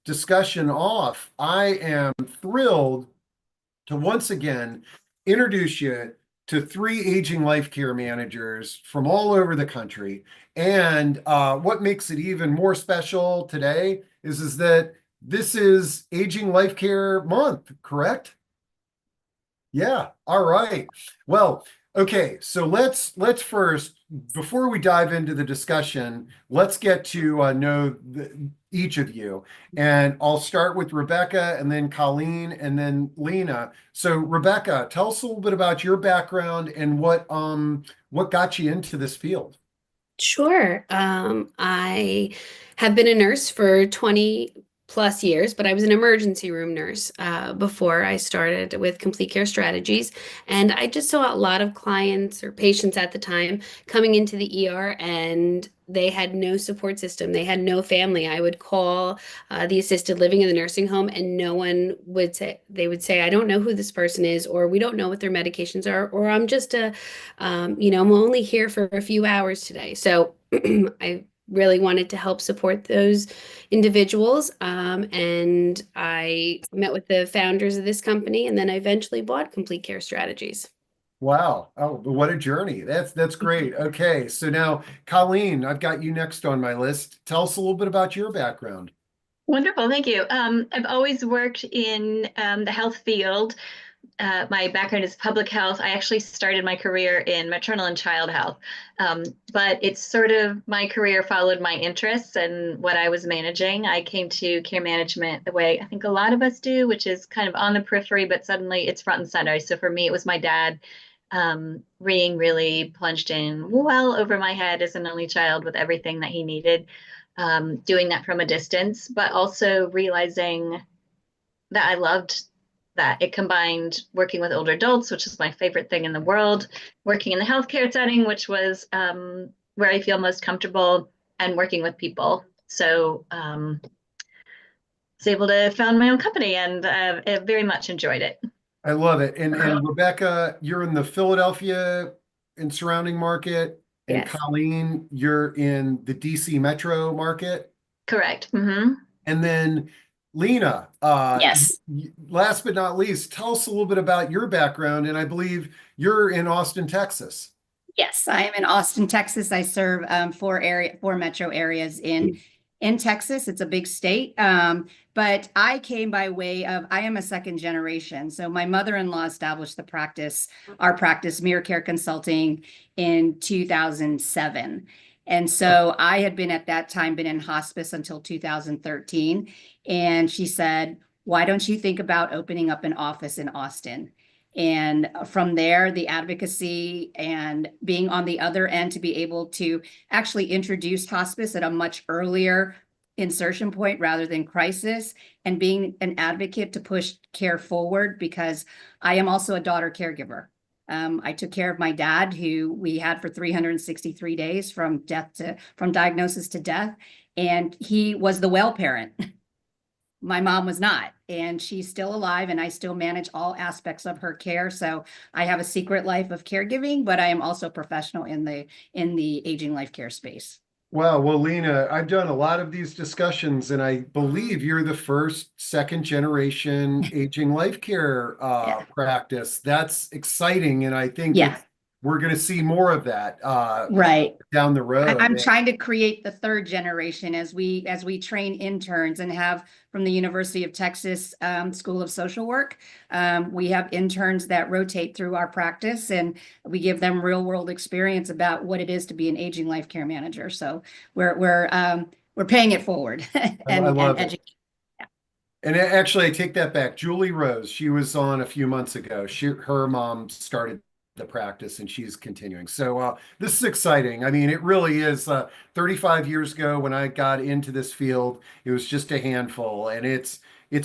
discussion off, I am thrilled to once again introduce you to three aging life care managers from all over the country. And what makes it even more special today is that this is Aging Life Care Month, correct? Yeah. All right. Well, okay. So let's first, before we dive into the discussion, let's get to know each of you. And I'll start with Rebecca, and then Colleen, and then Lina. So Rebecca, tell us a little bit about your background and what got you into this field. Sure. I have been a nurse for 20 plus years, but I was an emergency room nurse before I started with Complete Care Strategies. And I just saw a lot of clients or patients at the time coming into the ER and they had no support system. They had no family. I would call the assisted living in the nursing home and no one would say, they would say, I don't know who this person is, or we don't know what their medications are, or I'm just I'm only here for a few hours today. So I really wanted to help support those individuals. And I met with the founders of this company, and then I eventually bought Complete Care Strategies. Wow. Oh, what a journey. That's great. Okay. So now, Colleen, I've got you next on my list. Tell us a little bit about your background. Wonderful, thank you. I've always worked in the health field. My background is public health. I actually started my career in maternal and child health, but it's sort of my career followed my interests and what I was managing. I came to care management the way I think a lot of us do, which is kind of on the periphery, but suddenly it's front and center. So for me, it was my dad being really plunged in well over my head as an only child with everything that he needed, doing that from a distance, but also realizing that I loved that it combined working with older adults, which is my favorite thing in the world, working in the healthcare setting, which was where I feel most comfortable, and working with people. So was able to found my own company and very much enjoyed it. I love it. And Rebecca, you're in the Philadelphia and surrounding market, and Yes. Colleen, you're in the DC metro market. Correct. Mm-hmm. And then Lena, Yes. last but not least, tell us a little bit about your background. And I believe you're in Austin, Texas. Yes, I am in Austin, Texas. I serve four metro areas in Texas. It's a big state. But I came by way of I am a second generation. So my mother-in-law established our practice, Mirror Care Consulting, in 2007. And so I had been at that time been in hospice until 2013. And she said, why don't you think about opening up an office in Austin? And from there, the advocacy and being on the other end to be able to actually introduce hospice at a much earlier insertion point rather than crisis, and being an advocate to push care forward, because I am also a daughter caregiver. I took care of my dad, who we had for 363 days from diagnosis to death. And he was the well parent. My mom was not, and she's still alive, and I still manage all aspects of her care. So I have a secret life of caregiving, but I am also professional in the aging life care space. Wow. Well, Lena, I've done a lot of these discussions, and I believe you're the first second generation aging life care Yeah. practice. That's exciting. And I think Yeah. we're going to see more of that Right. down the I'm road. trying to create the third generation as we train interns and have from the University of Texas School of Social Work. We have interns that rotate through our practice, and we give them real world experience about what it is to be an aging life care manager. So we're paying it forward I and love it. educate. And actually, I take that back. Julie Rose, she was on a few months ago. Her mom started the practice, and she's continuing. So this is exciting. I mean, it really is. 35 years ago, when I got into this field, it was just a handful, and it's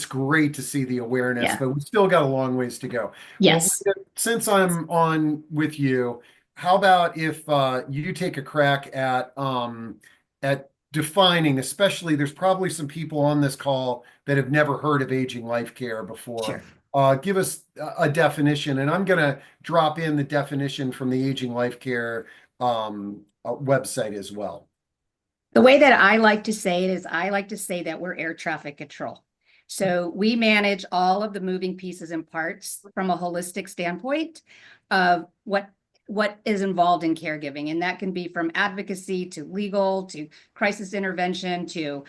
great to see the awareness, Yeah. but we still got a long ways to go. Well, Yes. since I'm on with you, how about if you take a crack at defining, especially there's probably some people on this call that have never heard of aging life care before. Sure. Give us a definition, and I'm going to drop in the definition from the Aging Life Care website as well. The way that I like to say it is I like to say that we're air traffic control. So we manage all of the moving pieces and parts from a holistic standpoint of what is involved in caregiving. And that can be from advocacy to legal to crisis intervention to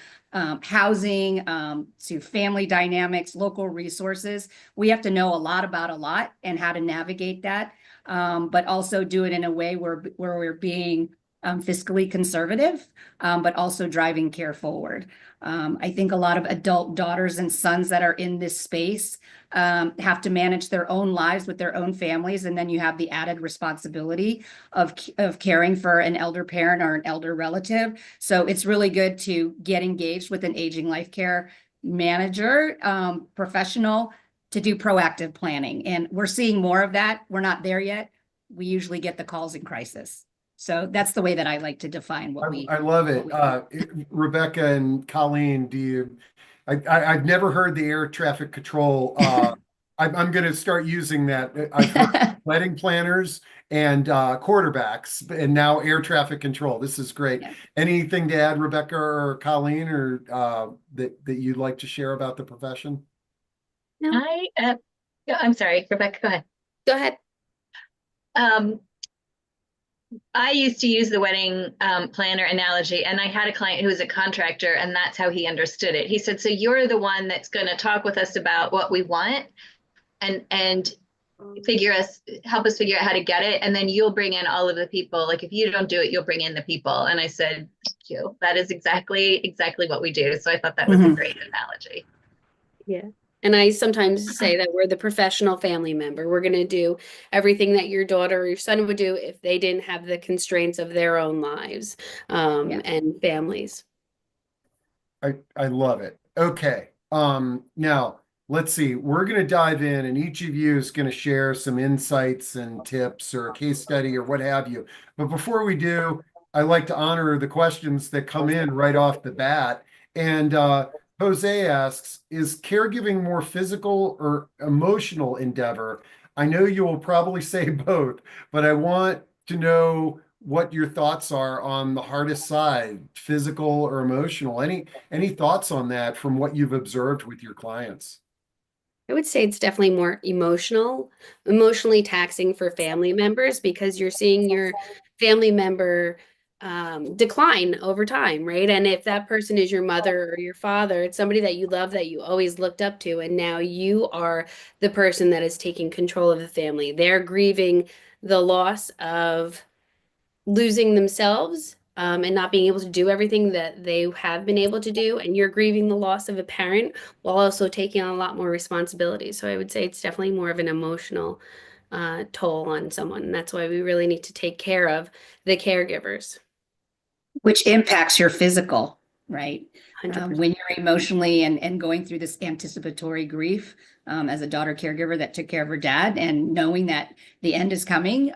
housing to family dynamics, local resources. We have to know a lot about a lot and how to navigate that, but also do it in a way where we're being fiscally conservative, but also driving care forward. I think a lot of adult daughters and sons that are in this space have to manage their own lives with their own families, and then you have the added responsibility of caring for an elder parent or an elder relative. So it's really good to get engaged with an aging life care manager, professional, to do proactive planning. And we're seeing more of that. We're not there yet. We usually get the calls in crisis. So that's the way that I like to define what we. I love it. what Rebecca and Colleen, I've never heard the air traffic control. I'm going to start using that. I've heard wedding planners and quarterbacks, and now air traffic control. This is great. Yeah. Anything to add, Rebecca or Colleen, or that you'd like to share about the profession? No, I'm sorry, Rebecca, go ahead. go ahead. I used to use the wedding planner analogy, and I had a client who was a contractor, and that's how he understood it. He said, so you're the one that's going to talk with us about what we want and help us figure out how to get it. And then you'll bring in all of the people. Like if you don't do it, you'll bring in the people. And I said, thank you. That is exactly what we do. So I thought that was a great analogy. Yeah. And I sometimes say that we're the professional family member. We're going to do everything that your daughter or your son would do if they didn't have the constraints of their own lives and families. I love it. Okay. Now let's see. We're going to dive in, and each of you is going to share some insights and tips or a case study or what have you. But before we do, I like to honor the questions that come in right off the bat. And Jose asks, is caregiving more physical or emotional endeavor? I know you will probably say both, but I want to know what your thoughts are on the hardest side, physical or emotional. Any thoughts on that from what you've observed with your clients? I would say it's definitely more emotionally taxing for family members because you're seeing your family member decline over time, right? And if that person is your mother or your father, it's somebody that you love, that you always looked up to, and now you are the person that is taking control of the family. They're grieving the loss of losing themselves and not being able to do everything that they have been able to do, and you're grieving the loss of a parent while also taking on a lot more responsibility. So I would say it's definitely more of an emotional toll on someone. And that's why we really need to take care of the caregivers. Which impacts your physical, right? 100%. When you're emotionally and going through this anticipatory grief, as a daughter caregiver that took care of her dad, and knowing that the end is coming,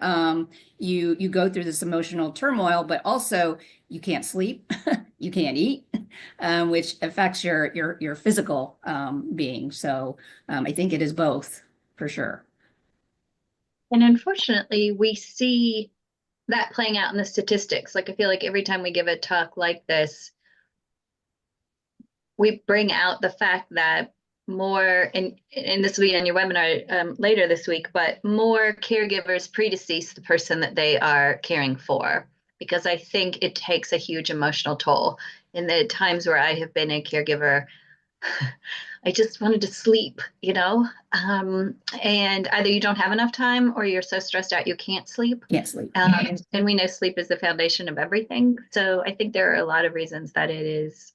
you go through this emotional turmoil, but also you can't sleep, you can't eat, which affects your physical being. So I think it is both for sure. And unfortunately, we see that playing out in the statistics. Like I feel like every time we give a talk like this, we bring out the fact that more, and this will be on your webinar later this week, but more caregivers predecease the person that they are caring for, because I think it takes a huge emotional toll. In the times where I have been a caregiver, I just wanted to sleep, and either you don't have enough time or you're so stressed out you can't sleep. Can't sleep. And we know sleep is the foundation of everything. So I think there are a lot of reasons that it's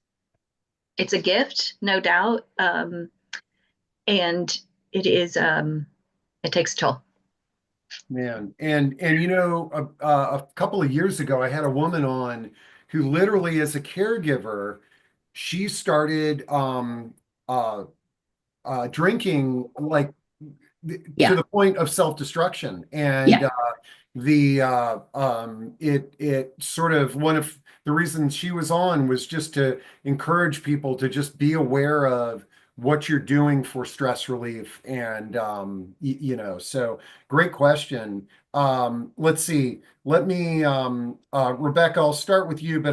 a gift, no doubt. And it is, it takes a toll. Man, and a couple of years ago, I had a woman on who literally, as a caregiver, she started drinking like to the point of self-destruction, and it sort of, one of the reasons she was on was just to encourage people to just be aware of what you're doing for stress relief. And, so great question. Let's see. Let me, Rebecca, I'll start with you, but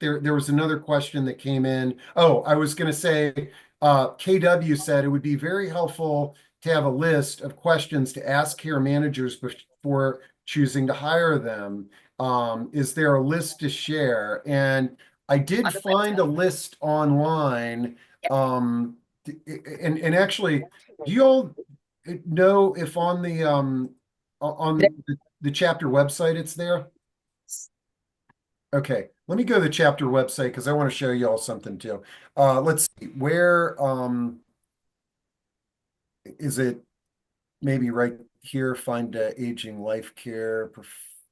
there was another question that came in. Oh, I was going to say, KW said it would be very helpful to have a list of questions to ask care managers before choosing to hire them. Is there a list to share? And I did find a list online. And actually, do you all know if on the chapter website it's there? Okay, let me go to the chapter website because I want to show you all something too. Let's see, where is it? Maybe right here, find aging life care.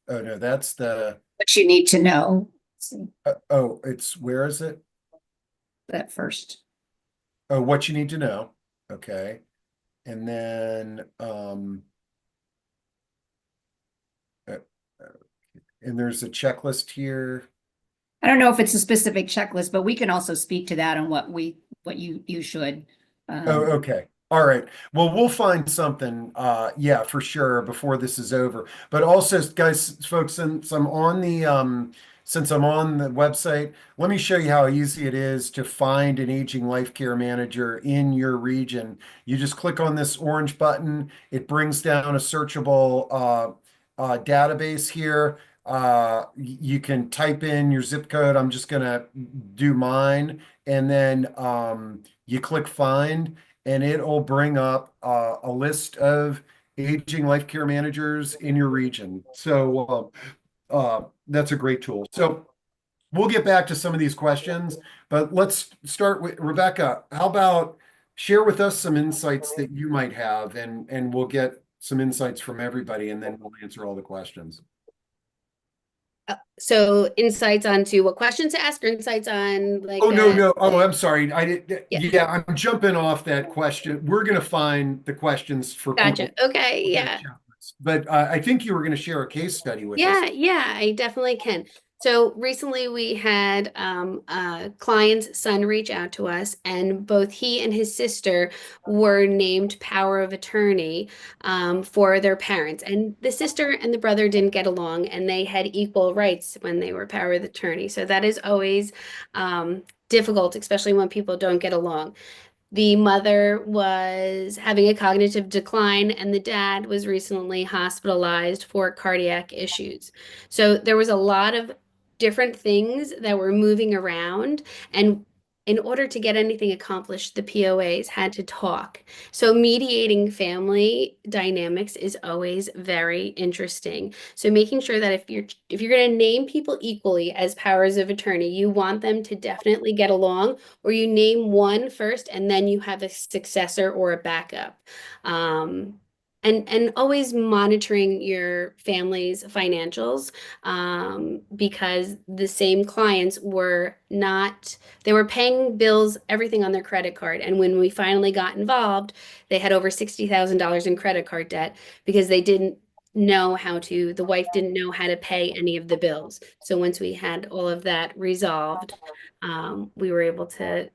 Oh no, that's the What you need to know. Let's see oh, it's where is it? that first. Oh, what you need to know. Okay. And then uh, and there's a checklist here. I don't know if it's a specific checklist, but we can also speak to that on what you should. Oh, okay. All right. Well, we'll find something, yeah, for sure before this is over. But also, guys, folks, since I'm on the website, let me show you how easy it is to find an aging life care manager in your region. You just click on this orange button. It brings down a searchable database here. You can type in your zip code. I'm just gonna do mine, and then you click find, and it'll bring up a list of aging life care managers in your region. So that's a great tool. So we'll get back to some of these questions, but let's start with Rebecca. How about share with us some insights that you might have, and we'll get some insights from everybody, and then we'll answer all the questions. So insights onto what questions to ask, or insights on like Oh, no. Oh, I'm sorry. I did. Yeah. Yeah, I'm jumping off that question. We're going to find the questions for Gotcha. people. Okay, yeah. But I think you were going to share a case study with us. Yeah, I definitely can. So recently we had a client's son reach out to us, and both he and his sister were named power of attorney for their parents. And the sister and the brother didn't get along, and they had equal rights when they were power of attorney. So that is always difficult, especially when people don't get along. The mother was having a cognitive decline, and the dad was recently hospitalized for cardiac issues. So there was a lot of different things that were moving around. And in order to get anything accomplished, the POAs had to talk. So mediating family dynamics is always very interesting. So making sure that if you're going to name people equally as powers of attorney, you want them to definitely get along, or you name one first and then you have a successor or a backup. And always monitoring your family's financials, because the same clients were not, they were paying bills, everything on their credit card. And when we finally got involved, they had over $60,000 in credit card debt because they didn't know how to, the wife didn't know how to pay any of the bills. So once we had all of that resolved, we were able to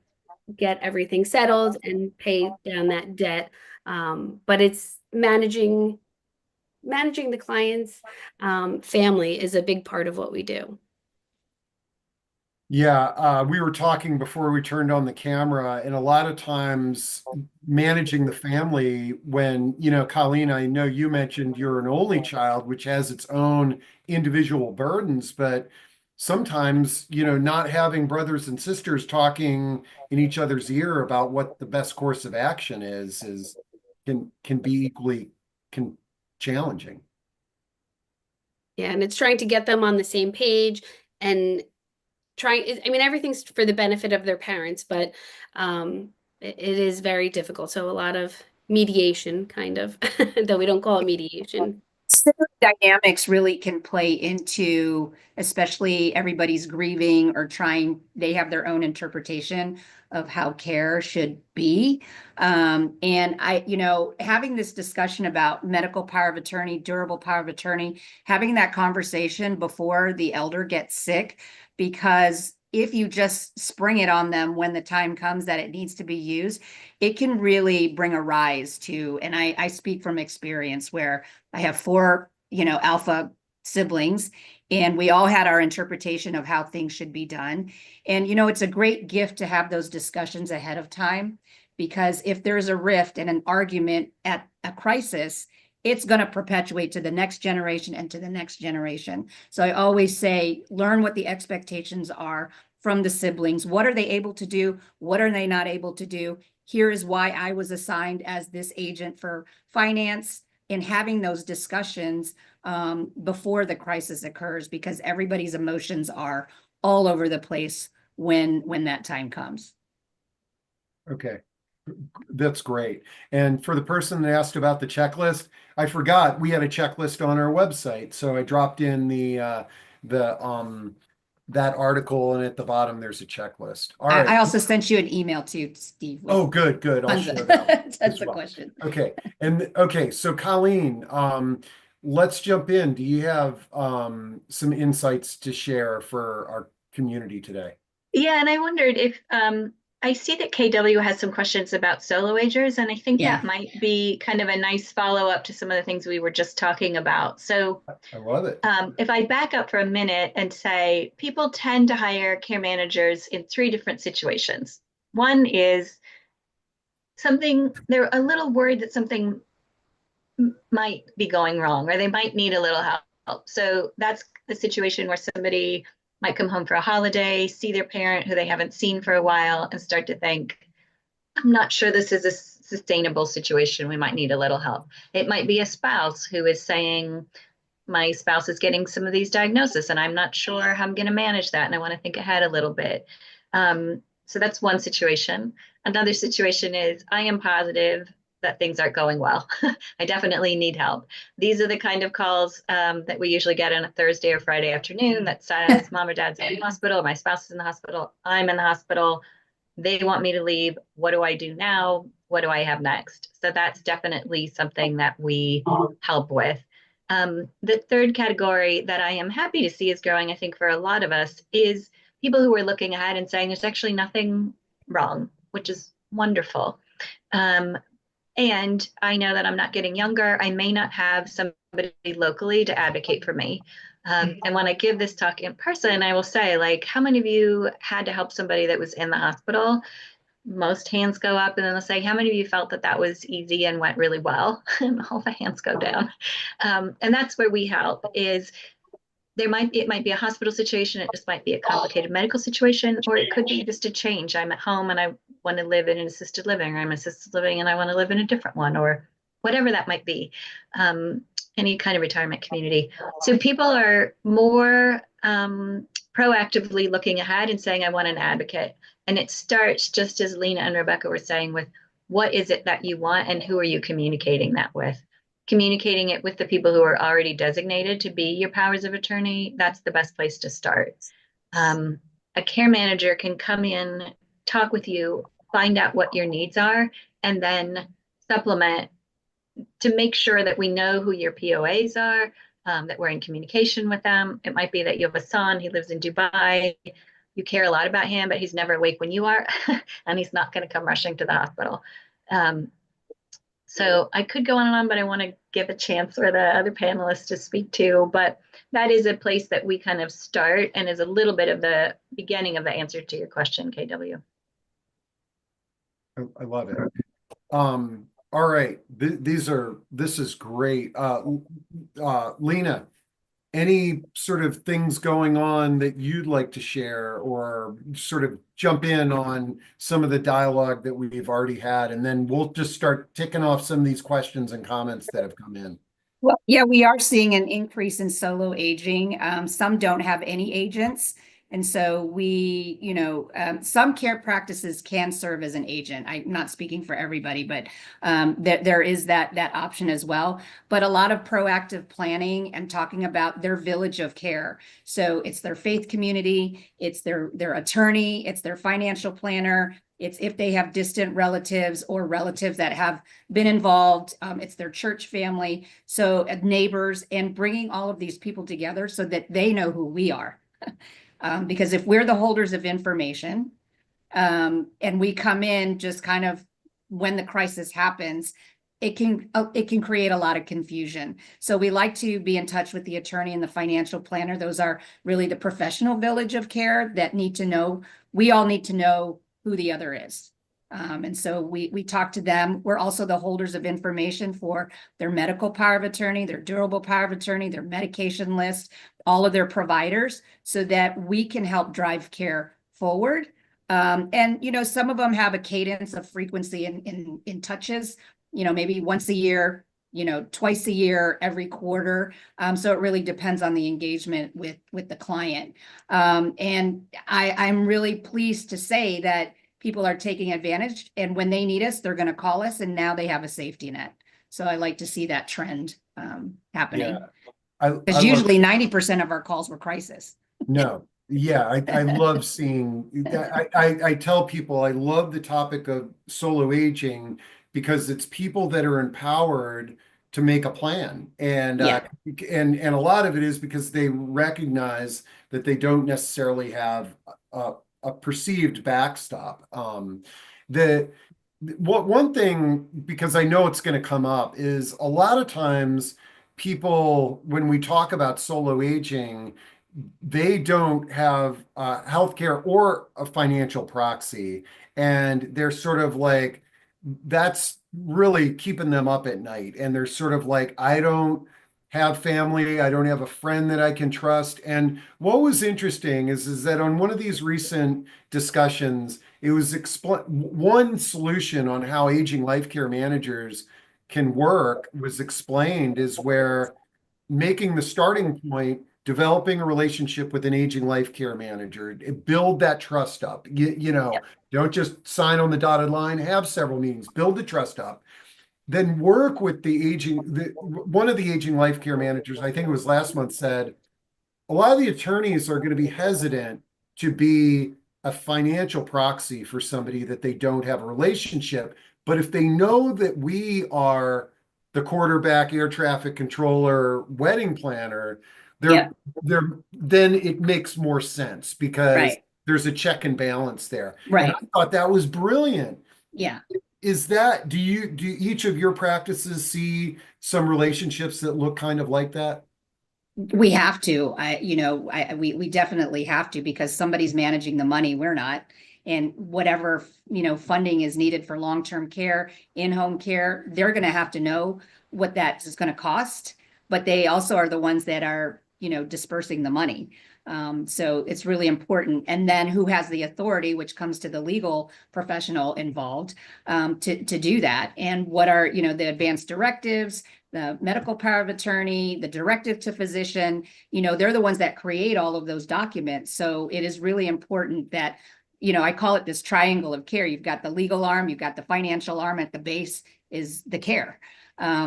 get everything settled and pay down that debt. But it's managing the client's family is a big part of what we do. Yeah, we were talking before we turned on the camera, and a lot of times managing the family when, Colleen, I know you mentioned you're an only child, which has its own individual burdens, but sometimes, not having brothers and sisters talking in each other's ear about what the best course of action can be equally challenging. Yeah, and it's trying to get them on the same page and everything's for the benefit of their parents, but it is very difficult. So a lot of mediation, kind of, though we don't call it mediation. Similar dynamics really can play into, especially everybody's grieving or they have their own interpretation of how care should be. And having this discussion about medical power of attorney, durable power of attorney, having that conversation before the elder gets sick, because if you just spring it on them when the time comes that it needs to be used, it can really bring a rise to, and I speak from experience where I have 4, alpha siblings, and we all had our interpretation of how things should be done. And, it's a great gift to have those discussions ahead of time, because if there's a rift and an argument at a crisis, it's going to perpetuate to the next generation and to the next generation. So I always say, learn what the expectations are from the siblings. What are they able to do? What are they not able to do? Here is why I was assigned as this agent for finance, and having those discussions before the crisis occurs, because everybody's emotions are all over the place when that time comes. Okay. That's great. And for the person that asked about the checklist, I forgot we had a checklist on our website. So I dropped in that article, and at the bottom there's a checklist. All right. I also sent you an email too, Steve. Oh, good. I'll Tons share of that. tons of questions. Okay. And okay, so Colleen, let's jump in. Do you have some insights to share for our community today? Yeah, and I wondered if I see that KW has some questions about solo agers, and I think Yeah. that might be kind of a nice follow-up to some of the things we were just talking about. So I love it. if I back up for a minute and say people tend to hire care managers in 3 different situations. One is they're a little worried that something might be going wrong, or they might need a little help. So that's the situation where somebody might come home for a holiday, see their parent who they haven't seen for a while, and start to think, I'm not sure this is a sustainable situation. We might need a little help. It might be a spouse who is saying, my spouse is getting some of these diagnoses, and I'm not sure how I'm going to manage that, and I want to think ahead a little bit. So that's one situation. Another situation is, I am positive that things aren't going well. I definitely need help. These are the kind of calls that we usually get on a Thursday or Friday afternoon that says, Mom or Dad's in the hospital, my spouse is in the hospital, I'm in the hospital, they want me to leave. What do I do now? What do I have next? So that's definitely something that we help with. The third category that I am happy to see is growing, I think, for a lot of us, is people who are looking ahead and saying there's actually nothing wrong, which is wonderful. And I know that I'm not getting younger. I may not have somebody locally to advocate for me. And when I give this talk in person, I will say, like, how many of you had to help somebody that was in the hospital? Most hands go up, and then they'll say, how many of you felt that that was easy and went really well? And all the hands go down. And that's where we help, is it might be a hospital situation, it just might be a complicated medical situation, or it could be just a change. I'm at home and I want to live in an assisted living, or I'm assisted living and I want to live in a different one, or whatever that might be. Any kind of retirement community. So people are more proactively looking ahead and saying, I want an advocate. And it starts, just as Lina and Rebecca were saying, with what is it that you want and who are you communicating that with? Communicating it with the people who are already designated to be your powers of attorney, that's the best place to start. A care manager can come in, talk with you, find out what your needs are, and then supplement to make sure that we know who your POAs are, that we're in communication with them. It might be that you have a son, he lives in Dubai, you care a lot about him, but he's never awake when you are, and he's not going to come rushing to the hospital. So I could go on and on, but I want to give a chance for the other panelists to speak to. But that is a place that we kind of start, and is a little bit of the beginning of the answer to your question, KW. I love it. All right. This is great. Lina, any sort of things going on that you'd like to share, or sort of jump in on some of the dialogue that we've already had, and then we'll just start ticking off some of these questions and comments that have come in. Well, yeah, we are seeing an increase in solo aging. Some don't have any agents. And so some care practices can serve as an agent. I'm not speaking for everybody, but there is that option as well. But a lot of proactive planning and talking about their village of care. So it's their faith community, it's their attorney, it's their financial planner, it's if they have distant relatives or relatives that have been involved, it's their church family, so neighbors, and bringing all of these people together so that they know who we are. Because if we're the holders of information, and we come in just kind of when the crisis happens, it can create a lot of confusion. So we like to be in touch with the attorney and the financial planner. Those are really the professional village of care that need to know, we all need to know who the other is. And so we talk to them. We're also the holders of information for their medical power of attorney, their durable power of attorney, their medication list, all of their providers, so that we can help drive care forward. And, you know, some of them have a cadence of frequency in touches, you know, maybe once a year, you know, twice a year, every quarter. So it really depends on the engagement with the client. And I'm really pleased to say that people are taking advantage, and when they need us, they're going to call us, and now they have a safety net. So I like to see that trend happening. Yeah. Because usually 90% of our calls were crisis. No. Yeah, I love seeing that. I tell people I love the topic of solo aging because it's people that are empowered to make a plan. And Yeah. and a lot of it is because they recognize that they don't necessarily have a perceived backstop. One thing, because I know it's going to come up, is a lot of times people, when we talk about solo aging, they don't have healthcare or a financial proxy, and they're sort of like, that's really keeping them up at night. And they're sort of like, I don't have family, I don't have a friend that I can trust. And what was interesting is that on one of these recent discussions, it was one solution on how aging life care managers can work was explained, is where making the starting point, developing a relationship with an aging life care manager, build that trust up. You know, Yep. don't just sign on the dotted line, have several meetings, build the trust up, then work with one of the aging life care managers, I think it was last month, said a lot of the attorneys are going to be hesitant to be a financial proxy for somebody that they don't have a relationship. But if they know that we are the quarterback, air traffic controller, wedding planner, Yep. then it makes more sense because Right. there's a check and balance there. Right. And I thought that was brilliant. Yeah. Is that, do each of your practices see some relationships that look kind of like that? We have to, we definitely have to, because somebody's managing the money, we're not. And whatever, funding is needed for long-term care, in-home care, they're going to have to know what that is going to cost. But they also are the ones that are, dispersing the money. So it's really important. And then who has the authority, which comes to the legal professional involved, to do that. And what are, the advanced directives, the medical power of attorney, the directive to physician, they're the ones that create all of those documents. So it is really important that, I call it this triangle of care. You've got the legal arm, you've got the financial arm, at the base is the care.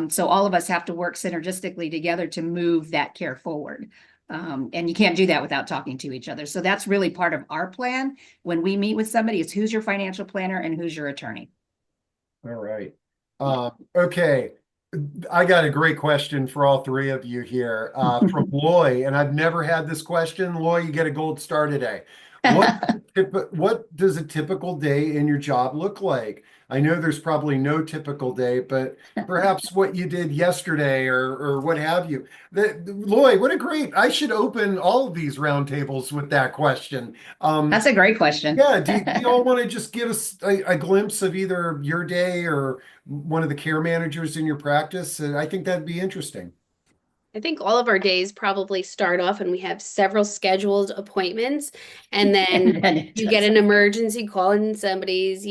So all of us have to work synergistically together to move that care forward. And you can't do that without talking to each other. So that's really part of our plan. When we meet with somebody, it's who's your financial planner and who's your attorney. All right. Okay. I got a great question for all three of you here from Loy, and I've never had this question. Loy, you get a gold star today. What does a typical day in your job look like? I know there's probably no typical day, but perhaps what you did yesterday or what have you. Loy, I should open all of these roundtables with that question. That's a great question. Yeah, do you all want to just give us a glimpse of either your day or one of the care managers in your practice? I think that'd be interesting. I think all of our days probably start off and we have several scheduled appointments, and then you get an emergency call and somebody's,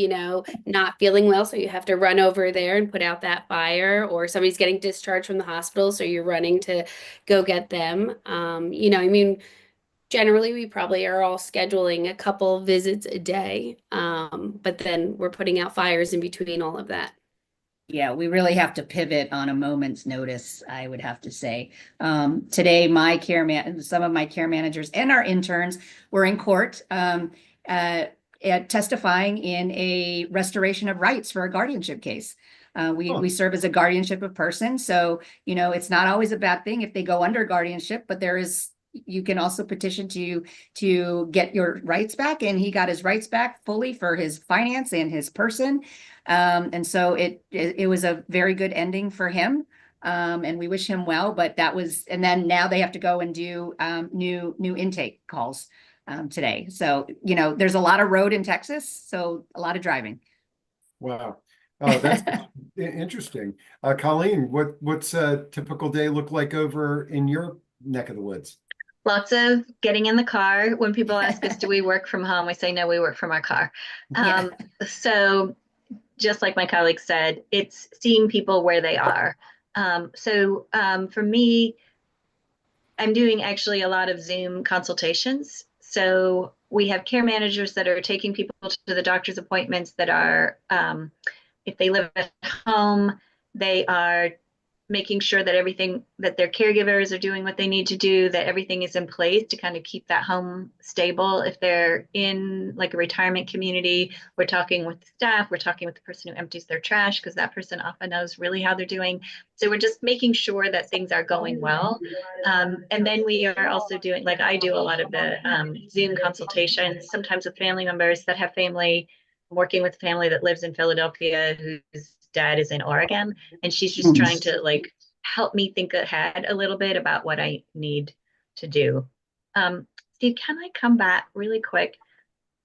not feeling well. So you have to run over there and put out that fire, or somebody's getting discharged from the hospital. So you're running to go get them. Generally we probably are all scheduling a couple visits a day. But then we're putting out fires in between all of that. Yeah, we really have to pivot on a moment's notice, I would have to say. Today, some of my care managers and our interns were in court testifying in a restoration of rights for a guardianship case. We serve as a guardianship of person. So, it's not always a bad thing if they go under guardianship, but there is you can also petition to get your rights back, and he got his rights back fully for his finance and his person. And so it was a very good ending for him. And we wish him well, but and then now they have to go and do new intake calls today. So, there's a lot of road in Texas, so a lot of driving. Wow. Oh, that's interesting. Colleen, what's a typical day look like over in your neck of the woods? Lots of getting in the car. When people ask us, do we work from home? We say, no, we work from our car. Yeah. So just like my colleague said, it's seeing people where they are. For me, I'm doing actually a lot of Zoom consultations. So we have care managers that are taking people to the doctor's appointments that are, if they live at home, they are making sure that everything, that their caregivers are doing what they need to do, that everything is in place to kind of keep that home stable. If they're in like a retirement community, we're talking with the staff, we're talking with the person who empties their trash, because that person often knows really how they're doing. So we're just making sure that things are going well. And then we are also doing, like I do a lot of the Zoom consultations, sometimes with family members that have family. I'm working with a family that lives in Philadelphia whose dad is in Oregon, and she's just trying to like help me think ahead a little bit about what I need to do. Steve, can I come back really quick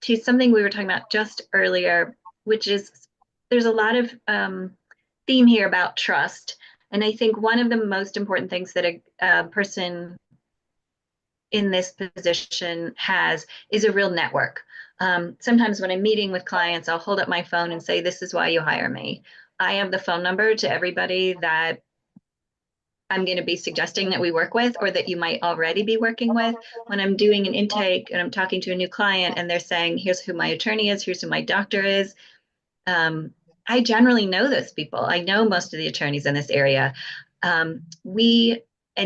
to something we were talking about just earlier, which is there's a lot of theme here about trust. And I think one of the most important things that a person in this position has is a real network. Sometimes when I'm meeting with clients, I'll hold up my phone and say, this is why you hire me. I have the phone number to everybody that I'm going to be suggesting that we work with, or that you might already be working with. When I'm doing an intake and I'm talking to a new client and they're saying, here's who my attorney is, here's who my doctor is. I generally know those people. I know most of the attorneys in this area. And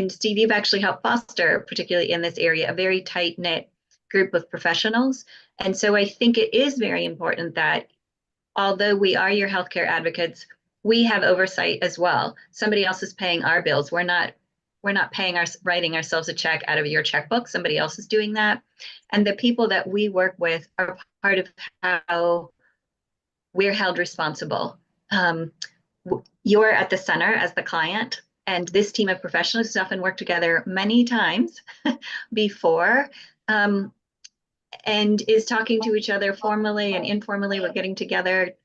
Steve, you've actually helped foster, particularly in this area, a very tight-knit group of professionals. And so I think it is very important that although we are your healthcare advocates, we have oversight as well. Somebody else is paying our bills. We're not writing ourselves a check out of your checkbook. Somebody else is doing that. And the people that we work with are part of how we're held responsible. You're at the center as the client, and this team of professionals has often worked together many times before, and is talking to each other formally and informally. We're getting together.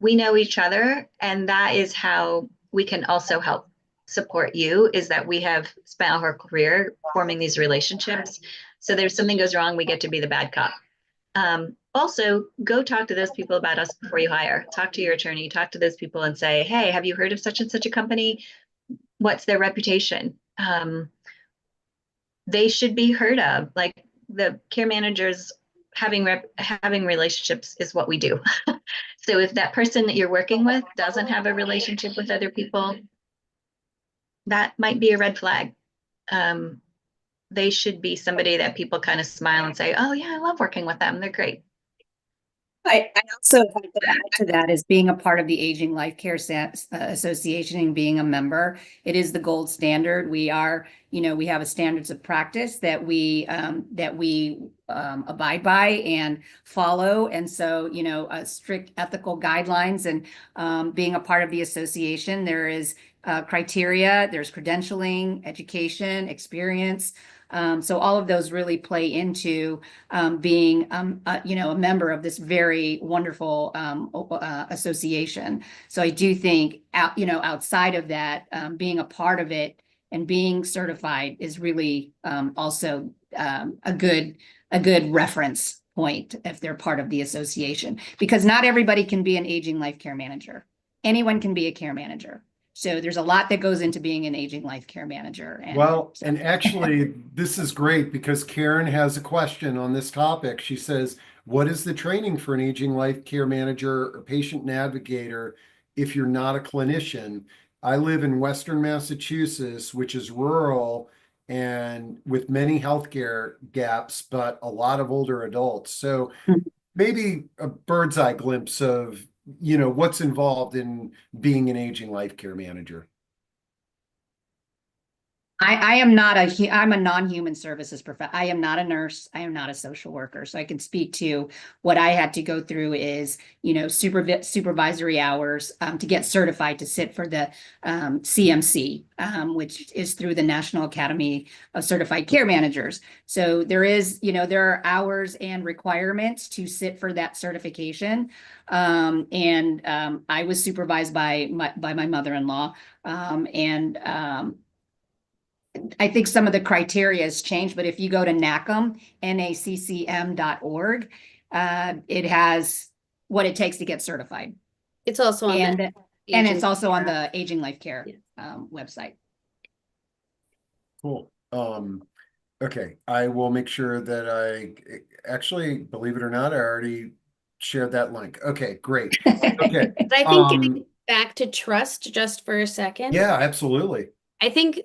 We know each other, and that is how we can also help support you, is that we have spent our career forming these relationships. So there's something goes wrong, we get to be the bad cop. Also, go talk to those people about us before you hire. Talk to your attorney, talk to those people and say, hey, have you heard of such and such a company? What's their reputation? They should be heard of. Like the care managers having relationships is what we do. So if that person that you're working with doesn't have a relationship with other people, that might be a red flag. They should be somebody that people kind of smile and say, oh yeah, I love working with them. They're great. I also have to add to that is being a part of the Aging Life Care Association and being a member. It is the gold standard. We are, we have a standards of practice that we abide by and follow. And so, strict ethical guidelines, and being a part of the association, there is criteria, there's credentialing, education, experience. So all of those really play into being, a member of this very wonderful association. So I do think, outside of that, being a part of it and being certified is really also a good reference point if they're part of the association, because not everybody can be an aging life care manager. Anyone can be a care manager. So there's a lot that goes into being an aging life care manager. And actually, this is great because Karen has a question on this topic. She says, what is the training for an aging life care manager or patient navigator if you're not a clinician? I live in Western Massachusetts, which is rural and with many healthcare gaps, but a lot of older adults. So maybe a bird's eye glimpse of what's involved in being an aging life care manager. I am not I'm a non-human services I am not a nurse. I am not a social worker. So I can speak to what I had to go through is, supervisory hours to get certified to sit for the CMC, which is through the National Academy of Certified Care Managers. So there are hours and requirements to sit for that certification. I was supervised by my mother-in-law. I think some of the criteria has changed, but if you go to NACM, naccm.org, it has what it takes to get certified. It's also on And, the and it's aging also on care. the Aging Life Care Yeah. website. Cool. Okay, I will make sure that actually, believe it or not, I already shared that link. Okay, great. Okay. But I think getting back to trust just for a second. Yeah, absolutely. I think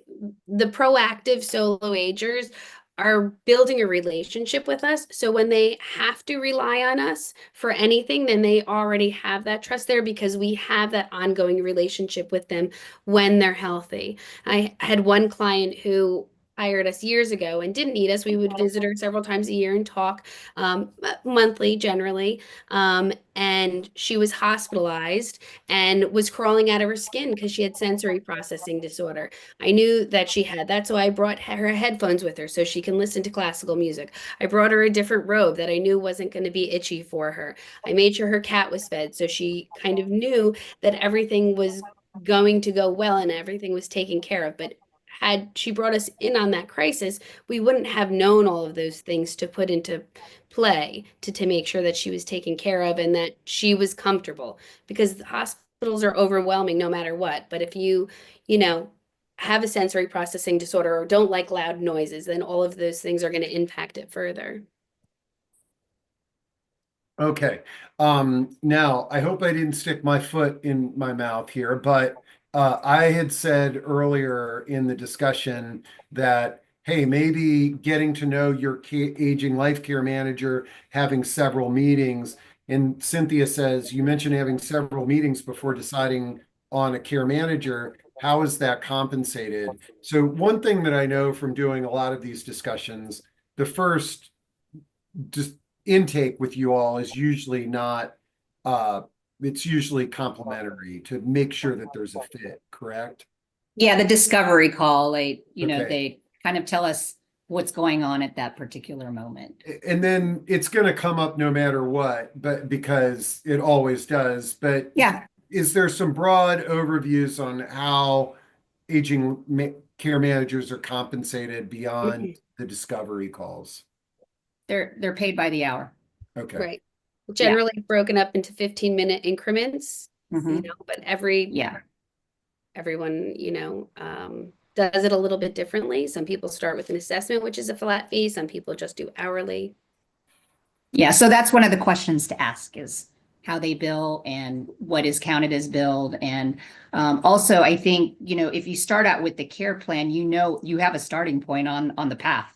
the proactive solo agers are building a relationship with us. So when they have to rely on us for anything, then they already have that trust there because we have that ongoing relationship with them when they're healthy. I had one client who hired us years ago and didn't need us. We would visit her several times a year and talk monthly generally. And she was hospitalized and was crawling out of her skin because she had sensory processing disorder. I knew that she had that, so I brought her headphones with her so she can listen to classical music. I brought her a different robe that I knew wasn't going to be itchy for her. I made sure her cat was fed, so she kind of knew that everything was going to go well and everything was taken care of. But had she brought us in on that crisis, we wouldn't have known all of those things to put into play to make sure that she was taken care of and that she was comfortable because the hospitals are overwhelming no matter what. But if you know, have a sensory processing disorder or don't like loud noises, then all of those things are going to impact it further. Okay. Now I hope I didn't stick my foot in my mouth here, but I had said earlier in the discussion that, hey, maybe getting to know your aging life care manager, having several meetings. And Cynthia says, you mentioned having several meetings before deciding on a care manager. How is that compensated? So one thing that I know from doing a lot of these discussions, the first just intake with you all is usually not it's usually complimentary to make sure that there's a fit, correct? Yeah, the discovery call, Okay. they kind of tell us what's going on at that particular moment. And then it's going to come up no matter what, but because it always does. But Yeah, is there some broad overviews on how care managers are compensated beyond the discovery calls? they're paid by the hour. Okay. Right. Generally broken up into 15-minute increments, Mhm. but Yeah. everyone, does it a little bit differently. Some people start with an assessment, which is a flat fee. Some people just do hourly. Yeah, so that's one of the questions to ask is how they bill and what is counted as billed. And also, I think, if you start out with the care plan, you have a starting point on the path.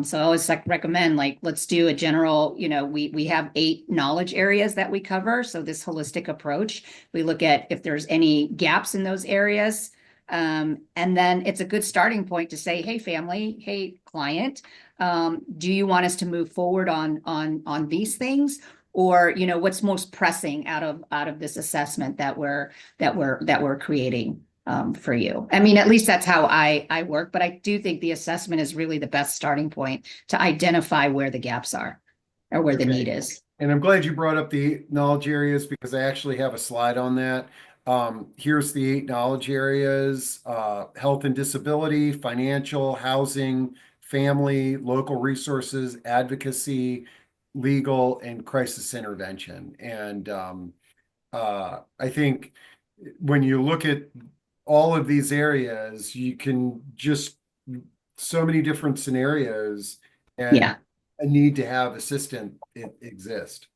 So I always recommend let's do a general, we have 8 knowledge areas that we cover. So this holistic approach, we look at if there's any gaps in those areas. And then it's a good starting point to say, hey, family, hey, client, do you want us to move forward on these things? Or, what's most pressing out of this assessment that we're creating for you. I mean, at least that's how I work, but I do think the assessment is really the best starting point to identify where the gaps are or where the need is. And I'm glad you brought up the knowledge areas because I actually have a slide on that. Here's the 8 knowledge areas: health and disability, financial, housing, family, local resources, advocacy, legal, and crisis intervention. And I think when you look at all of these areas, you can just so many different scenarios and Yeah. a need to have assistant exist.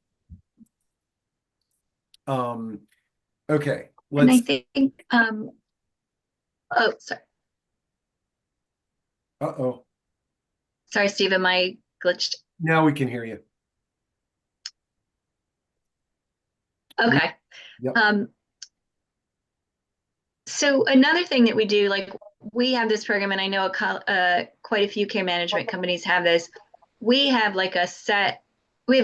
Okay, And I let's. think, oh, sorry. Uh-oh. Sorry, Steve, am I glitched? Now we can hear you. Okay. Yep. So another thing that we do, like we have this program, and I know quite a few care management companies have this. We have like a set, we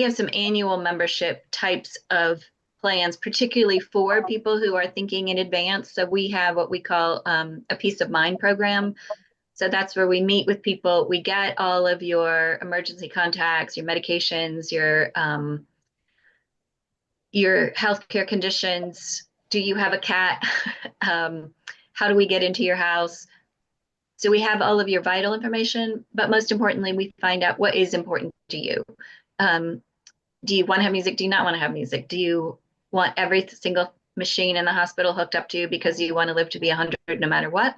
have some annual membership types of plans, particularly for people who are thinking in advance. So we have what we call a peace of mind program. So that's where we meet with people. We get all of your emergency contacts, your medications, your healthcare conditions. Do you have a cat? How do we get into your house? So we have all of your vital information, but most importantly, we find out what is important to you. Do you want to have music? Do you not want to have music? Do you want every single machine in the hospital hooked up to you because you want to live to be 100 no matter what?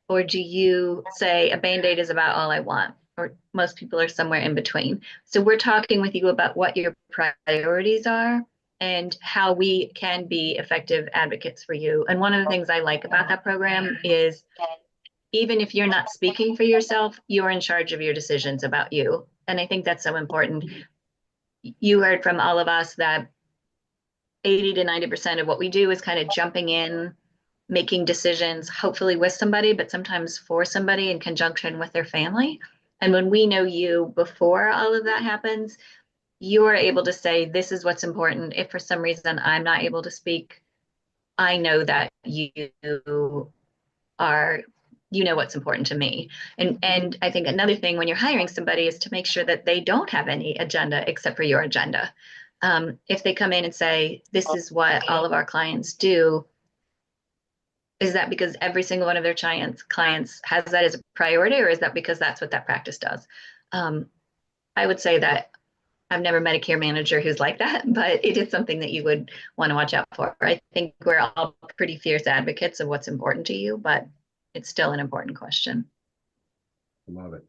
Or do you say a Band-Aid is about all I want? Or most people are somewhere in between. So we're talking with you about what your priorities are and how we can be effective advocates for you. And one of the things I like about that program is even if you're not speaking for yourself, you're in charge of your decisions about you. And I think that's so important. You heard from all of us that 80 to 90% of what we do is kind of jumping in, making decisions, hopefully with somebody, but sometimes for somebody in conjunction with their family. And when we know you before all of that happens, you are able to say, this is what's important. If for some reason I'm not able to speak, I know that you know what's important to me. And I think another thing when you're hiring somebody is to make sure that they don't have any agenda except for your agenda. If they come in and say, this is what all of our clients do, is that because every single one of their clients has that as a priority, or is that because that's what that practice does? I would say that I've never met a care manager who's like that, but it is something that you would want to watch out for. I think we're all pretty fierce advocates of what's important to you, but it's still an important question. I love it.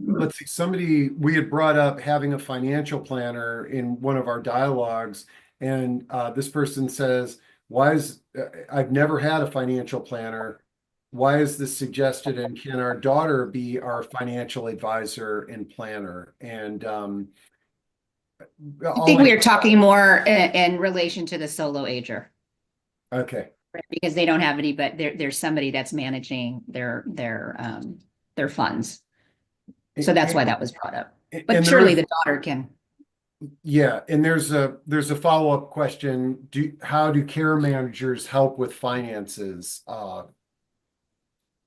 Let's see, we had brought up having a financial planner in one of our dialogues, and this person says, I've never had a financial planner. Why is this suggested? And can our daughter be our financial advisor and planner? And I think we are talking more in relation to the solo ager. Okay. Because they don't have any, but there's somebody that's managing their funds. So that's why that was brought up. But surely the daughter can. Yeah, and there's a follow-up question. How do care managers help with finances?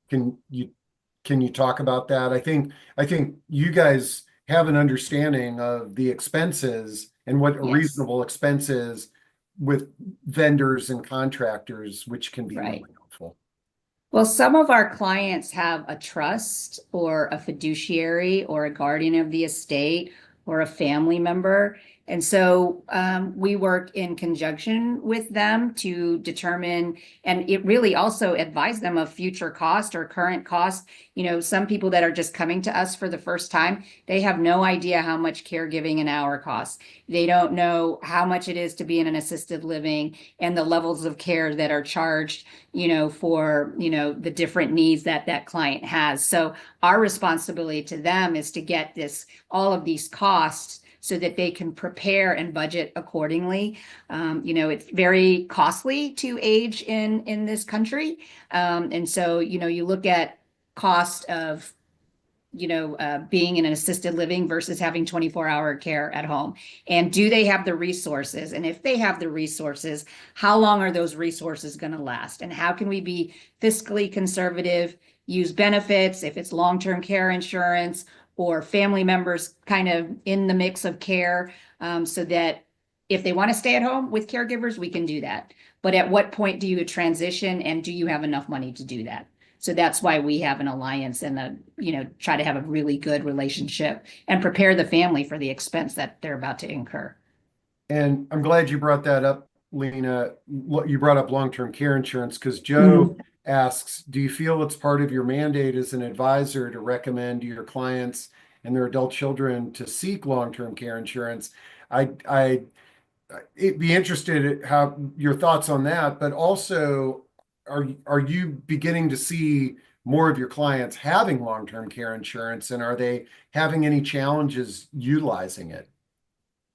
Can you talk about that? I think you guys have an understanding of the expenses and what a reasonable expense is with vendors and contractors, which can be really helpful. Well, some of our clients have a trust or a fiduciary or a guardian of the estate or a family member. And so we work in conjunction with them to determine, and it really also advise them of future cost or current cost. You know, some people that are just coming to us for the first time, they have no idea how much caregiving an hour costs. They don't know how much it is to be in an assisted living and the levels of care that are charged, for, the different needs that that client has. So our responsibility to them is to get all of these costs so that they can prepare and budget accordingly. It's very costly to age in this country. And so, you look at cost of, being in an assisted living versus having 24-hour care at home. And do they have the resources? And if they have the resources, how long are those resources going to last? And how can we be fiscally conservative, use benefits, if it's long-term care insurance, or family members kind of in the mix of care, so that if they want to stay at home with caregivers, we can do that. But at what point do you transition, and do you have enough money to do that? So that's why we have an alliance and try to have a really good relationship and prepare the family for the expense that they're about to incur. And I'm glad you brought that up, Lina. You brought up long-term care insurance because Joe asks, do you feel it's part of your mandate as an advisor to recommend to your clients and their adult children to seek long-term care insurance? I'd be interested in how your thoughts on that, but also are you beginning to see more of your clients having long-term care insurance, and are they having any challenges utilizing it?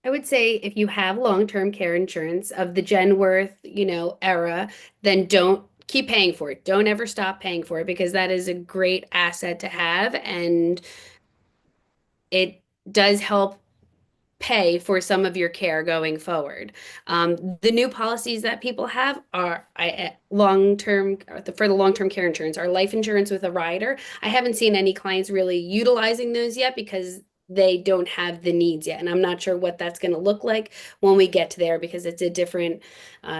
I would say if you have long-term care insurance of the Genworth, era, then don't keep paying for it. Don't ever stop paying for it because that is a great asset to have, and it does help pay for some of your care going forward. The new policies that people have are long-term for the long-term care insurance, are life insurance with a rider. I haven't seen any clients really utilizing those yet because they don't have the needs yet. And I'm not sure what that's going to look like when we get to there because it's a different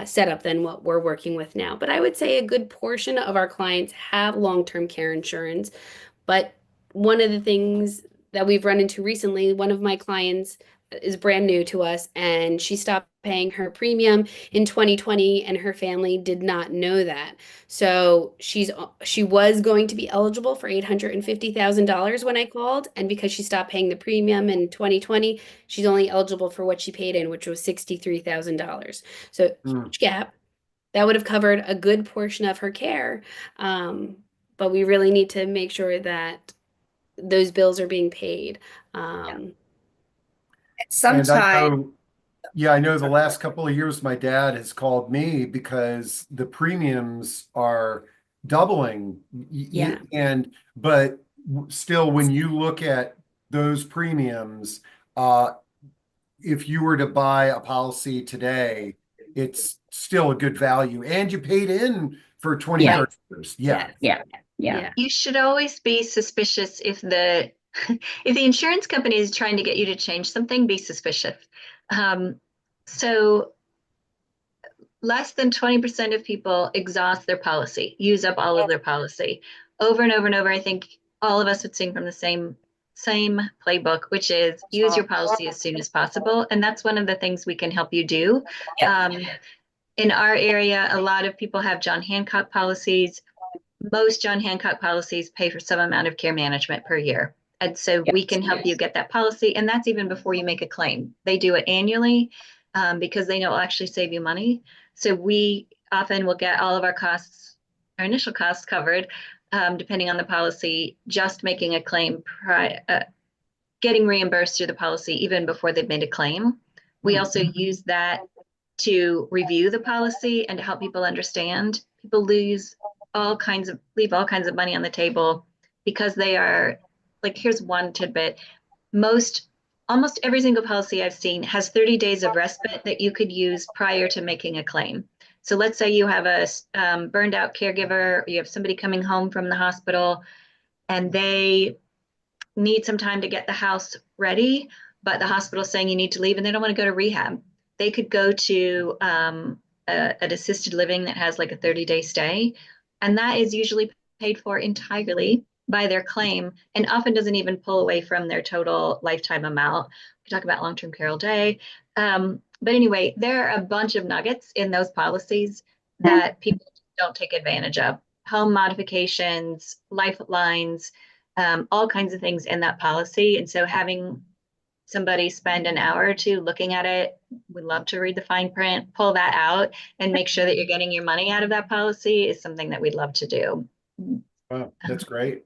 setup than what we're working with now. But I would say a good portion of our clients have long-term care insurance. But one of the things that we've run into recently, one of my clients is brand new to us and she stopped paying her premium in 2020 and her family did not know that. So she was going to be eligible for $850,000 when I called, and because she stopped paying the premium in 2020, she's only eligible for what she paid in, which was $63,000. So huge gap. That would have covered a good portion of her care. But we really need to make sure that those bills are being paid. And I Sometimes, know, yeah, I know the last couple of years my dad has called me because the premiums are doubling. Yeah. But still, when you look at those premiums, if you were to buy a policy today, it's still a good value. And you paid in for 20, Yeah. 30 years. Yeah. yeah. You should always be suspicious if the if the insurance company is trying to get you to change something, be suspicious. So less than 20% of people exhaust their policy, use up all of their policy over and over and over. I think all of us would sing from the same playbook, which is use your policy as soon as possible. And that's one of the things we can help you do. In our area, a lot of people have John Hancock policies. Most John Hancock policies pay for some amount of care management per year. And so we can help you get that policy. And that's even before you make a claim. They do it annually because they know it'll actually save you money. So we often will get all of our costs, our initial costs covered, depending on the policy, just making a claim, getting reimbursed through the policy even before they've made a claim. We also use that to review the policy and to help people understand. People leave all kinds of money on the table because they are like, here's one tidbit. Almost every single policy I've seen has 30 days of respite that you could use prior to making a claim. So let's say you have a burned out caregiver, or you have somebody coming home from the hospital and they need some time to get the house ready, but the hospital's saying you need to leave and they don't want to go to rehab. They could go to an assisted living that has like a 30-day stay, and that is usually paid for entirely by their claim and often doesn't even pull away from their total lifetime amount. We talk about long-term care all day. But anyway, there are a bunch of nuggets in those policies that people don't take advantage of. Home modifications, lifelines, all kinds of things in that policy. And so having somebody spend an hour or two looking at it, we love to read the fine print, pull that out and make sure that you're getting your money out of that policy is something that we'd love to do. Wow, that's great.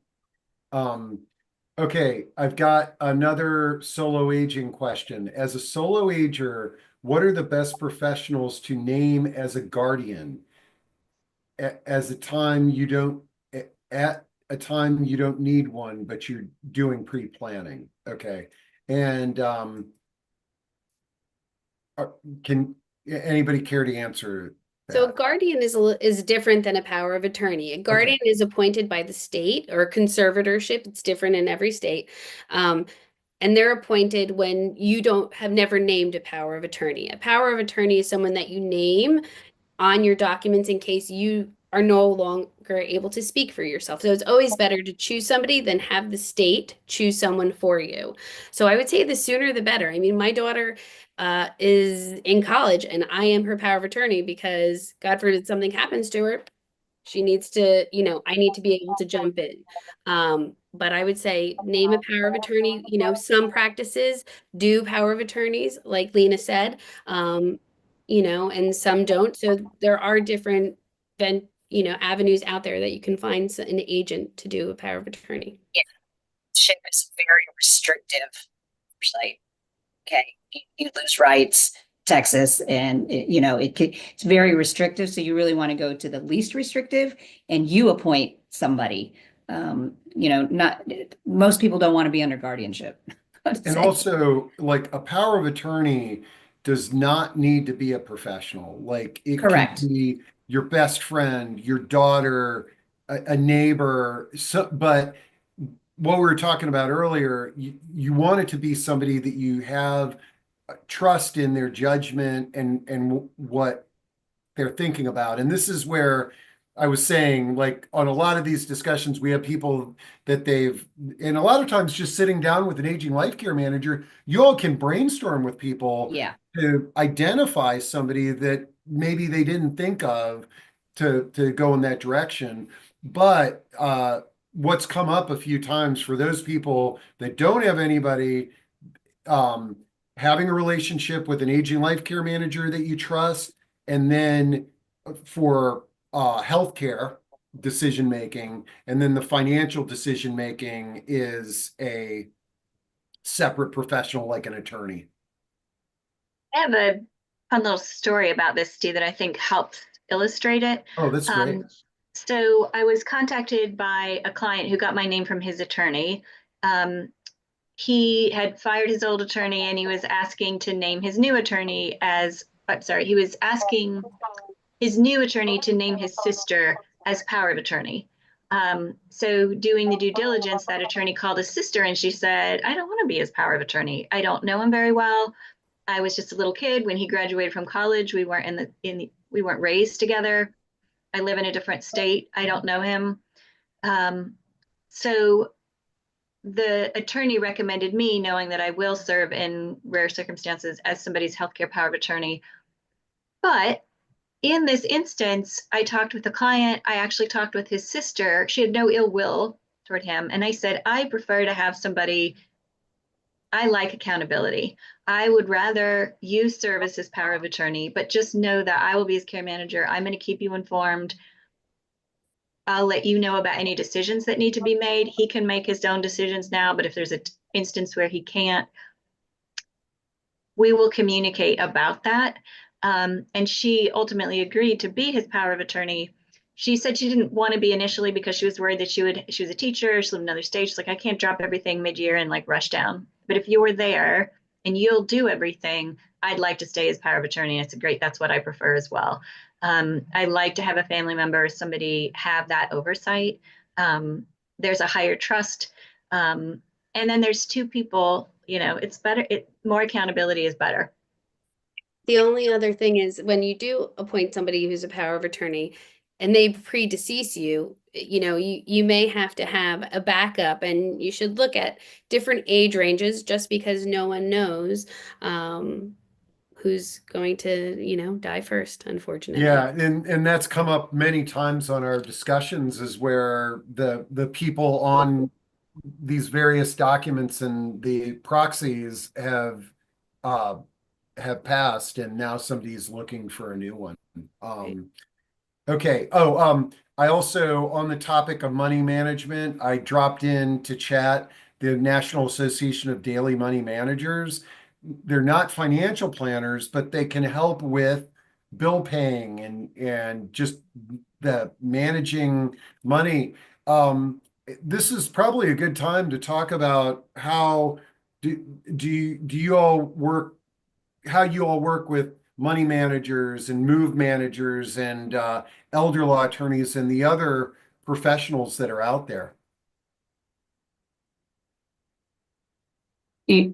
Okay, I've got another solo aging question. As a solo ager, what are the best professionals to name as a guardian at a time you don't need one, but you're doing pre-planning? Okay. And can anybody care to answer that? So a guardian is different than a power of attorney. A guardian is appointed by the state, or conservatorship. It's different in every state. And they're appointed when you have never named a power of attorney. A power of attorney is someone that you name on your documents in case you are no longer able to speak for yourself. So it's always better to choose somebody than have the state choose someone for you. So I would say the sooner the better. I mean, my daughter is in college and I am her power of attorney because God forbid something happens to her. She needs to, I need to be able to jump in. But I would say name a power of attorney. Some practices do power of attorneys, like Lina said. And some don't. So there are different avenues out there that you can find an agent to do a power of attorney. Yeah, ship is very restrictive. Like, okay, you lose rights Texas, and it's very restrictive. So you really want to go to the least restrictive, and you appoint somebody. Not most people don't want to be under guardianship. And also, like, a power of attorney does not need to be a professional. Like, it can Correct. be your best friend, your daughter, a neighbor. So, but what we were talking about earlier, you want it to be somebody that you have trust in their judgment and what they're thinking about. And this is where I was saying, like, on a lot of these discussions, we have people that and a lot of times just sitting down with an aging life care manager, you all can brainstorm with people Yeah. to identify somebody that maybe they didn't think of to go in that direction. But what's come up a few times for those people that don't have anybody, having a relationship with an aging life care manager that you trust, and then for healthcare decision making, and then the financial decision making is a separate professional like an attorney. I have a fun little story about this, Steve, that I think helps illustrate it. Oh, that's great. So I was contacted by a client who got my name from his attorney. He had fired his old attorney and he was asking to name his new attorney he was asking his new attorney to name his sister as power of attorney. So doing the due diligence, that attorney called his sister and she said, I don't want to be his power of attorney. I don't know him very well. I was just a little kid when he graduated from college. We weren't we weren't raised together. I live in a different state. I don't know him. So the attorney recommended me, knowing that I will serve in rare circumstances as somebody's healthcare power of attorney. But in this instance, I talked with the client. I actually talked with his sister. She had no ill will toward him. And I said, I prefer to have somebody, I like accountability. I would rather you serve as his power of attorney, but just know that I will be his care manager. I'm going to keep you informed. I'll let you know about any decisions that need to be made. He can make his own decisions now, but if there's an instance where he can't, we will communicate about that. And she ultimately agreed to be his power of attorney. She said she didn't want to be initially because she was worried that she was a teacher, she lived in another state. She's like, I can't drop everything mid-year and like rush down. But if you were there and you'll do everything, I'd like to stay as power of attorney. And I said, great, that's what I prefer as well. I like to have a family member or somebody have that oversight. There's a higher trust. And then there's two people, it's better. More accountability is better. The only other thing is when you do appoint somebody who's a power of attorney and they predecease you, you may have to have a backup, and you should look at different age ranges just because no one knows who's going to, die first, unfortunately. Yeah, and that's come up many times on our discussions, is where the people on these various documents and the proxies have passed, and now somebody's looking for a new one. Okay. I also, on the topic of money management, I dropped in to chat the National Association of Daily Money Managers. They're not financial planners, but they can help with bill paying and just the managing money. This is probably a good time to talk about how you all work, how you all work with money managers and move managers and elder law attorneys and the other professionals that are out there. Go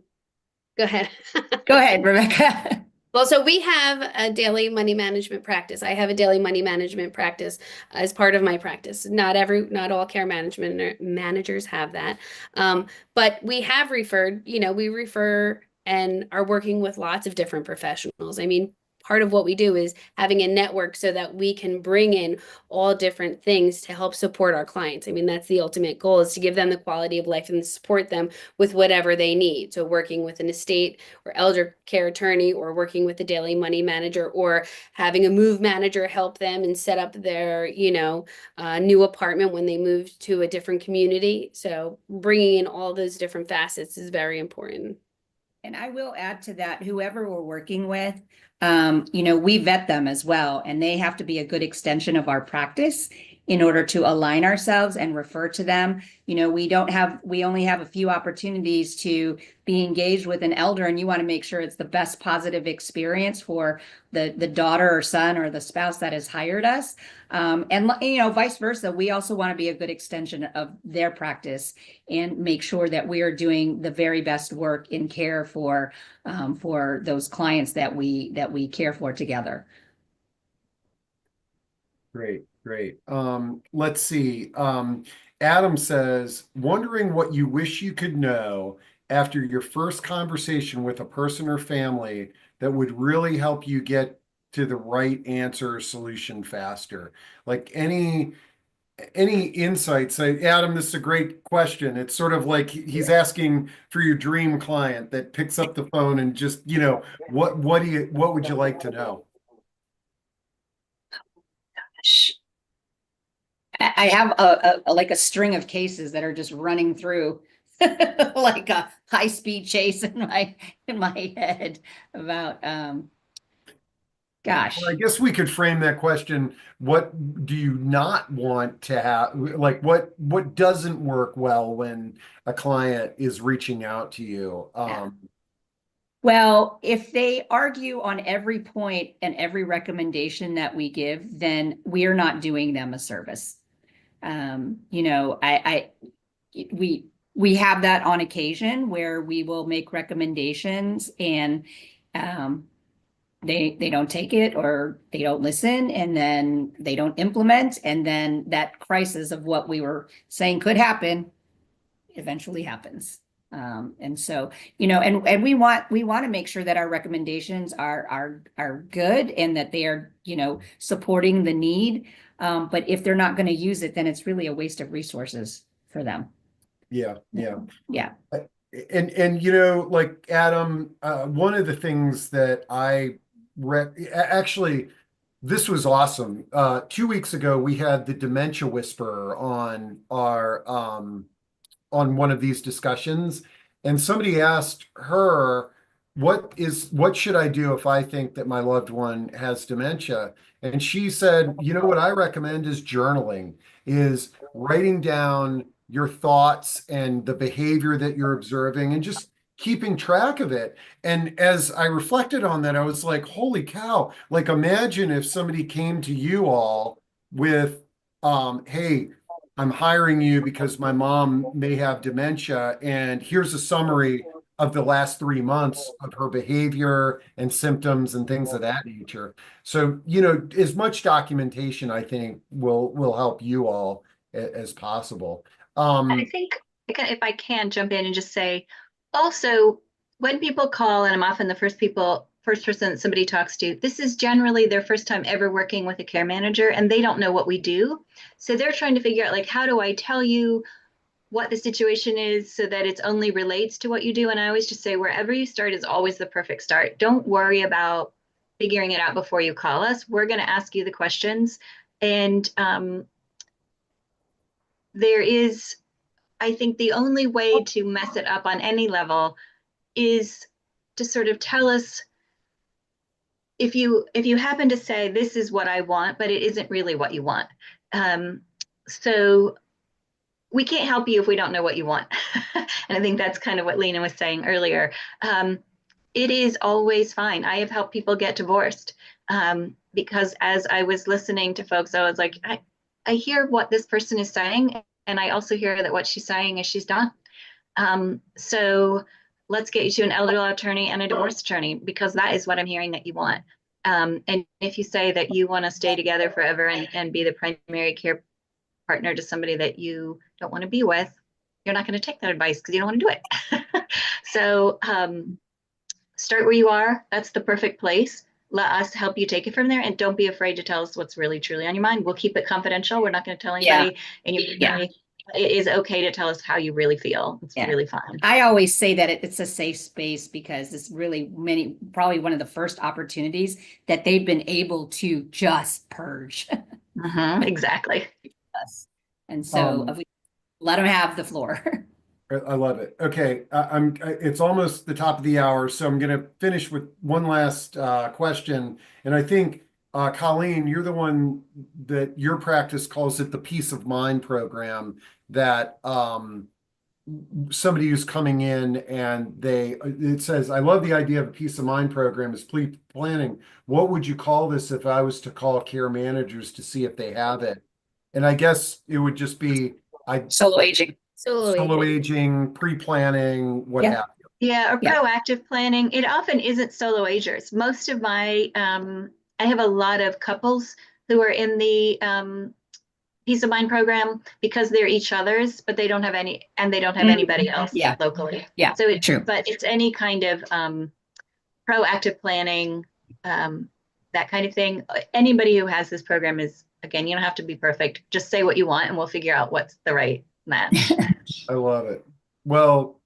ahead. Go ahead, Rebecca. Well, so we have a daily money management practice. I have a daily money management practice as part of my practice. Not all care management managers have that. But we have referred, we refer and are working with lots of different professionals. I mean, part of what we do is having a network so that we can bring in all different things to help support our clients. I mean, that's the ultimate goal, is to give them the quality of life and support them with whatever they need. So working with an estate or elder care attorney, or working with a daily money manager, or having a move manager help them and set up their, new apartment when they move to a different community. So bringing in all those different facets is very important. And I will add to that, whoever we're working with, we vet them as well, and they have to be a good extension of our practice in order to align ourselves and refer to them. We only have a few opportunities to be engaged with an elder, and you want to make sure it's the best positive experience for the daughter or son or the spouse that has hired us. And vice versa. We also want to be a good extension of their practice and make sure that we are doing the very best work in care for those clients that we care for together. Great, great. Let's see. Adam says, wondering what you wish you could know after your first conversation with a person or family that would really help you get to the right answer or solution faster. Like any insights? Adam, this is a great question. It's sort of like he's asking for your dream client that picks up the phone and just, what would you like to know? I have like a string of cases that are just running through like a high-speed chase in my head about gosh. Well, I guess we could frame that question. What do you not want to have? Like what doesn't work well when a client is reaching out to you? Well, if they argue on every point and every recommendation that we give, then we are not doing them a service. We have that on occasion where we will make recommendations and they don't take it or they don't listen, and then they don't implement, and then that crisis of what we were saying could happen eventually happens. And so, and we want to make sure that our recommendations are good and that they are, supporting the need. But if they're not going to use it, then it's really a waste of resources for them. Yeah. And like Adam, one of the things that I read, actually, this was awesome. 2 weeks ago, we had the Dementia Whisperer on our on one of these discussions, and somebody asked her, what should I do if I think that my loved one has dementia? And she said, what I recommend is journaling, is writing down your thoughts and the behavior that you're observing and just keeping track of it. And as I reflected on that, I was like, holy cow, like imagine if somebody came to you all with, hey, I'm hiring you because my mom may have dementia, and here's a summary of the last 3 months of her behavior and symptoms and things of that nature. So, as much documentation, I think, will help you all as possible. I think if I can jump in and just say, also, when people call, and I'm often the first person that somebody talks to, this is generally their first time ever working with a care manager, and they don't know what we do. So they're trying to figure out, like, how do I tell you what the situation is so that it only relates to what you do? And I always just say, wherever you start is always the perfect start. Don't worry about figuring it out before you call us. We're going to ask you the questions. And there is, I think, the only way to mess it up on any level is to sort of tell us, if you happen to say, this is what I want, but it isn't really what you want. So we can't help you if we don't know what you want. And I think that's kind of what Lina was saying earlier. It is always fine. I have helped people get divorced because as I was listening to folks, I was like, I hear what this person is saying, and I also hear that what she's saying is she's done. So let's get you to an elder law attorney and a divorce attorney, because that is what I'm hearing that you want. And if you say that you want to stay together forever and be the primary care partner to somebody that you don't want to be with, you're not going to take that advice because you don't want to do it. So start where you are. That's the perfect place. Let us help you take it from there, and don't be afraid to tell us what's really truly on your mind. We'll keep it confidential. We're not going to tell anybody. And it is okay to tell us how you really feel. It's really fine. I always say that it's a safe space because it's really probably one of the first opportunities that they've been able to just purge. Exactly. And so we let them have the floor. I love it. Okay, it's almost the top of the hour, so I'm going to finish with one last question. And I think, Colleen, you're the one that your practice calls it the peace of mind program, that somebody who's coming in and it says, I love the idea of a peace of mind program is planning. What would you call this if I was to call care managers to see if they have it? And I guess it would just be Solo aging. solo aging, pre-planning, what Yeah. have you. Yeah, or Yeah. proactive planning. It often isn't solo agers. Most of my, I have a lot of couples who are in the Peace of Mind program because they're each other's, but they don't have any, and they don't have anybody else Yeah. locally. Yeah, So true. but it's any kind of proactive planning, that kind of thing. Anybody who has this program is, again, you don't have to be perfect. Just say what you want and we'll figure out what's the right match. I love it. Well,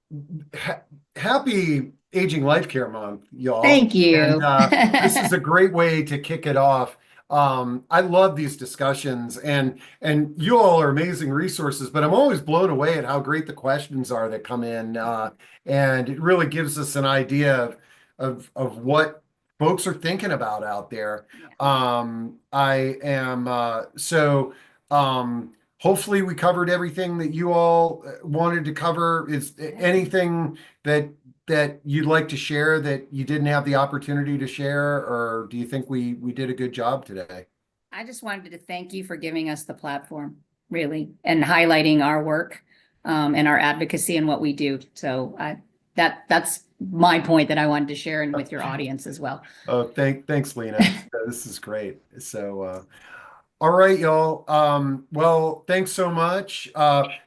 happy Aging Life Care Month, y'all. Thank you. And this is a great way to kick it off. I love these discussions, and you all are amazing resources, but I'm always blown away at how great the questions are that come in. And it really gives us an idea of what folks are thinking about out there. I am hopefully we covered everything that you all wanted to cover. Is anything that you'd like to share that you didn't have the opportunity to share, or do you think we did a good job today? I just wanted to thank you for giving us the platform, really, and highlighting our work and our advocacy and what we do. So that's my point that I wanted to share and with your audience as well. Oh, thanks, Lina. This is great. So, all right, y'all. Well, thanks so much.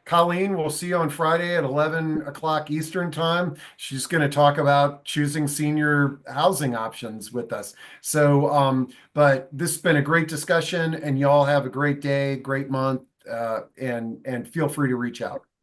Colleen, we'll see you on Friday at 11 o'clock Eastern time. She's going to talk about choosing senior housing options with us. So, but this has been a great discussion, and y'all have a great day, great month, and feel free to reach out.